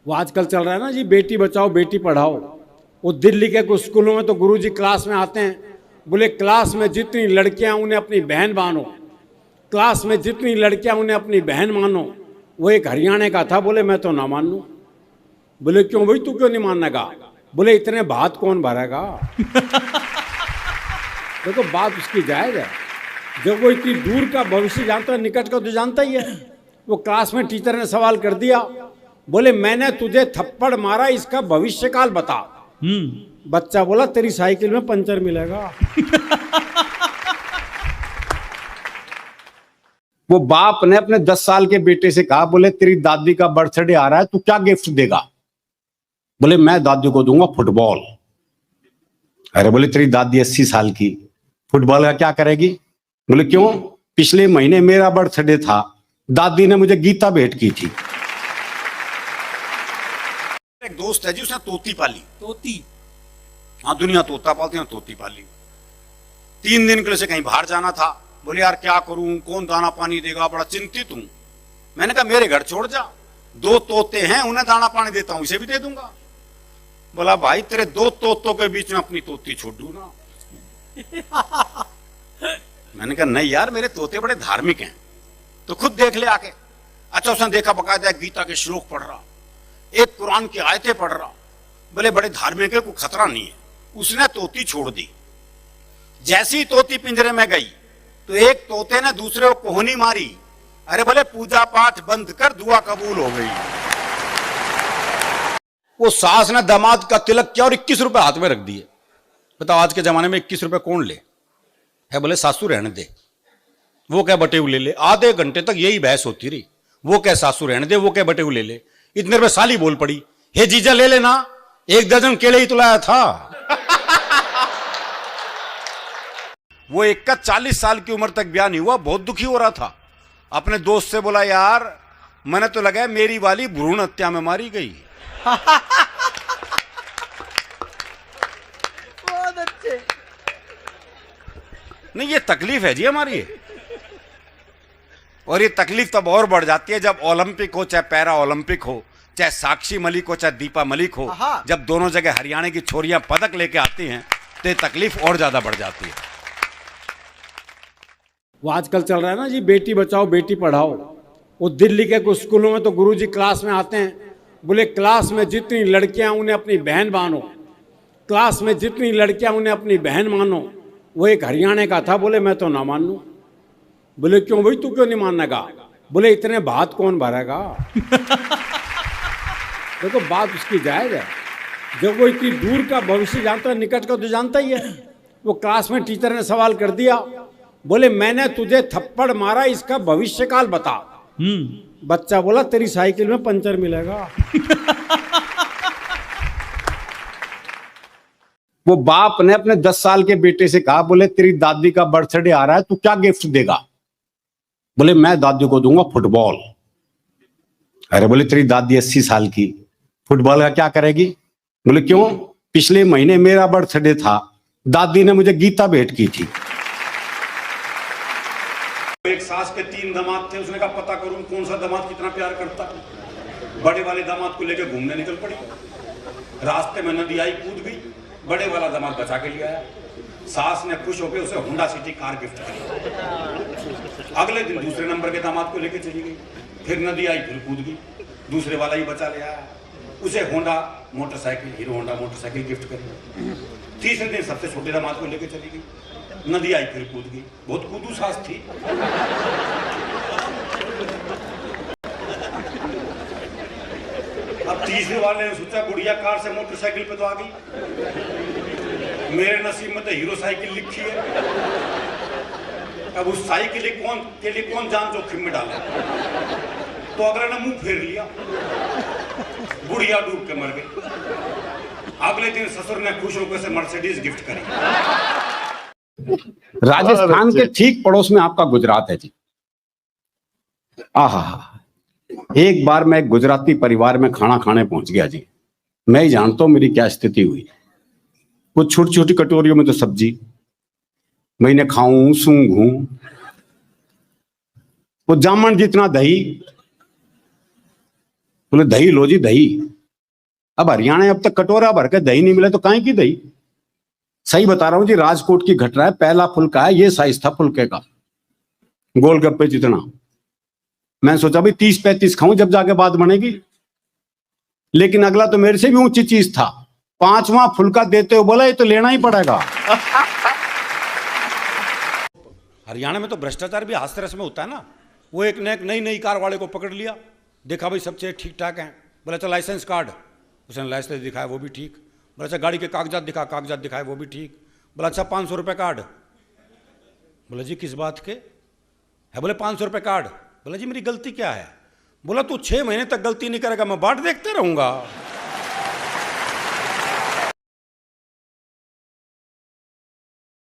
वो आजकल चल रहा है ना जी, बेटी बचाओ बेटी पढ़ाओ। वो दिल्ली के कुछ स्कूलों में तो गुरुजी क्लास में आते हैं, बोले क्लास में जितनी लड़कियां उन्हें अपनी बहन मानो, क्लास में जितनी लड़कियां उन्हें अपनी बहन मानो। वो एक हरियाणा का था, बोले मैं तो ना मान लूं। बोले क्यों भाई, तू क्यों नहीं मानेगा? बोले इतने भात कौन भरेगा। देखो बात उसकी जायज है, जब वो इतनी दूर का भविष्य जानता है, निकट का तो जानता ही है। वो क्लास में टीचर ने सवाल कर दिया, बोले मैंने तुझे थप्पड़ मारा, इसका भविष्य काल बता। बच्चा बोला तेरी साइकिल में पंचर मिलेगा। वो बाप ने अपने 10 साल के बेटे से कहा, बोले तेरी दादी का बर्थडे आ रहा है, तू क्या गिफ्ट देगा? बोले मैं दादी को दूंगा फुटबॉल। अरे बोले तेरी दादी 80 साल की, फुटबॉल का क्या करेगी? बोले क्यों, पिछले महीने मेरा बर्थडे था, दादी ने मुझे गीता भेंट की थी। एक दोस्त है जी, उसने तोती पाली। तोती? हाँ, दुनिया तोता पालती है, तोती पाली। 3 दिन के लिए से कहीं बाहर जाना था। बोले यार क्या करूं, कौन दाना पानी देगा, बड़ा चिंतित हूं। मैंने कहा मेरे घर छोड़ जा, 2 तोते हैं, उन्हें दाना पानी देता हूं, इसे भी दे दूंगा। बोला भाई तेरे 2 तोतों के बीच में अपनी तोती छोड़ दूं ना। मैंने कहा नहीं यार, मेरे तोते बड़े धार्मिक हैं, तो खुद देख ले आके। अच्छा, उसने देखा बकायदा गीता के श्लोक पढ़ रहा, एक कुरान की आयतें पढ़ रहा। बोले बड़े धार्मिक है, कोई खतरा नहीं है। उसने तोती छोड़ दी। जैसी तोती पिंजरे में गई तो एक तोते ने दूसरे को कोहनी मारी। अरे बोले पूजा पाठ बंद कर, दुआ कबूल हो गई। वो सास ने दामाद का तिलक किया और 21 रुपए हाथ में रख दिए। बताओ आज के जमाने में 21 रुपए कौन ले? है बोले सासू रहने दे, वो क्या बटेऊ ले ले। आधे घंटे तक यही बहस होती रही, वो क्या सासू रहने दे, वो क्या बटेऊ ले ले। इतने रुपए साली बोल पड़ी, हे जीजा ले लेना, 1 दर्जन केले ही तो लाया था। वो एक का 40 साल की उम्र तक ब्याह नहीं हुआ, बहुत दुखी हो रहा था। अपने दोस्त से बोला यार मैंने तो लगा मेरी वाली भ्रूण हत्या में मारी गई। बहुत अच्छे। नहीं, ये तकलीफ है जी हमारी। और ये तकलीफ तब और बढ़ जाती है जब ओलंपिक हो, चाहे पैरा ओलंपिक हो, चाहे साक्षी मलिक हो, चाहे दीपा मलिक हो। जब दोनों जगह हरियाणा की छोरियां पदक लेके आती हैं तो ये तकलीफ और ज्यादा बढ़ जाती है। वो आजकल चल रहा है ना जी, बेटी बचाओ बेटी पढ़ाओ। वो दिल्ली के कुछ स्कूलों में तो गुरुजी क्लास में आते हैं, बोले क्लास में जितनी लड़कियां उन्हें अपनी बहन मानो, क्लास में जितनी लड़कियां उन्हें अपनी बहन मानो। वो एक हरियाणा का था, बोले मैं तो ना मान लूं। बोले क्यों भाई, तू क्यों नहीं मानेगा? बोले इतने भात कौन भरेगा। देखो बात उसकी जायज है, जब वो इतनी दूर का भविष्य जानता है, निकट का तो जानता ही है। वो क्लास में टीचर ने सवाल कर दिया, बोले मैंने तुझे थप्पड़ मारा, इसका भविष्य काल बता। बच्चा बोला तेरी साइकिल में पंचर मिलेगा। वो बाप ने अपने 10 साल के बेटे से कहा, बोले तेरी दादी का बर्थडे आ रहा है, तू क्या गिफ्ट देगा? बोले मैं दादी को दूंगा फुटबॉल। अरे बोले तेरी दादी 80 साल की, फुटबॉल का क्या करेगी? बोले क्यों, पिछले महीने मेरा बर्थडे था, दादी ने मुझे गीता भेंट की थी। एक सास के 3 दामाद थे, उसने कहा पता करूं कौन सा दामाद कितना प्यार करता। बड़े वाले दामाद को लेकर घूमने निकल पड़ी। रास्ते में नदी आई, कूद गई, बड़े वाला दामाद बचा के लिया। सास ने खुश होकर उसे होंडा सिटी कार गिफ्ट की। अगले दिन दूसरे नंबर के दामाद को लेकर चली गई, फिर नदी आई, फिर कूद गई, दूसरे वाला ही बचा ले आया, उसे Honda motorcycle, hero Honda motorcycle gift करी। तीसरे दिन सबसे छोटे दामाद को लेकर चली गई, नदी आई, फिर कूद गई, बहुत कूदू सास थी। अब तीसरे वाले ने सोचा गुड़िया कार से मोटरसाइकिल पे तो आ गई, मेरे नसीब में तो हीरो साइकिल लिखी है। अब उस साइकिल के लिए कौन जान जोखिम में डाला? तो अगले ने मुंह फेर लिया, बुढ़िया डूब के मर गई। अगले दिन ससुर ने खुश होकर से मर्सिडीज गिफ्ट करी। राजस्थान के ठीक पड़ोस में आपका गुजरात है जी। आहा, एक बार मैं एक गुजराती परिवार में खाना खाने पहुंच गया जी। मैं ही जानता हूं मेरी क्या स्थिति हुई। कुछ छोटी छोटी कटोरियों में तो सब्जी, मैंने खाऊं सूंघूं, वो जामन जितना दही, बोले दही लो जी दही। अब हरियाणा अब तक कटोरा भर के दही नहीं मिला तो काहे की दही। सही बता रहा हूं जी, राजकोट की घटना है, पहला फुल्का है, ये साइज था फुल्के का, गोलगप्पे जितना। मैं सोचा भाई 30-35 खाऊं जब जाके बात बनेगी, लेकिन अगला तो मेरे से भी ऊंची चीज था, 5वां फुल्का देते हुए बोला ये तो लेना ही पड़ेगा। हरियाणा में तो भ्रष्टाचार भी हास्य रस में होता है ना। वो एक नई नई कार वाले को पकड़ लिया, देखा भाई सब चीज़ ठीक ठाक हैं, बोला अच्छा लाइसेंस कार्ड, उसने लाइसेंस दिखाया वो भी ठीक, बोला अच्छा गाड़ी के कागजात दिखाए वो भी ठीक, बोला अच्छा 500 रुपये कार्ड, बोला जी किस बात के है, बोले 500 रुपये कार्ड, बोला जी मेरी गलती क्या है, बोला तू 6 महीने तक गलती नहीं करेगा मैं बाट देखते रहूँगा।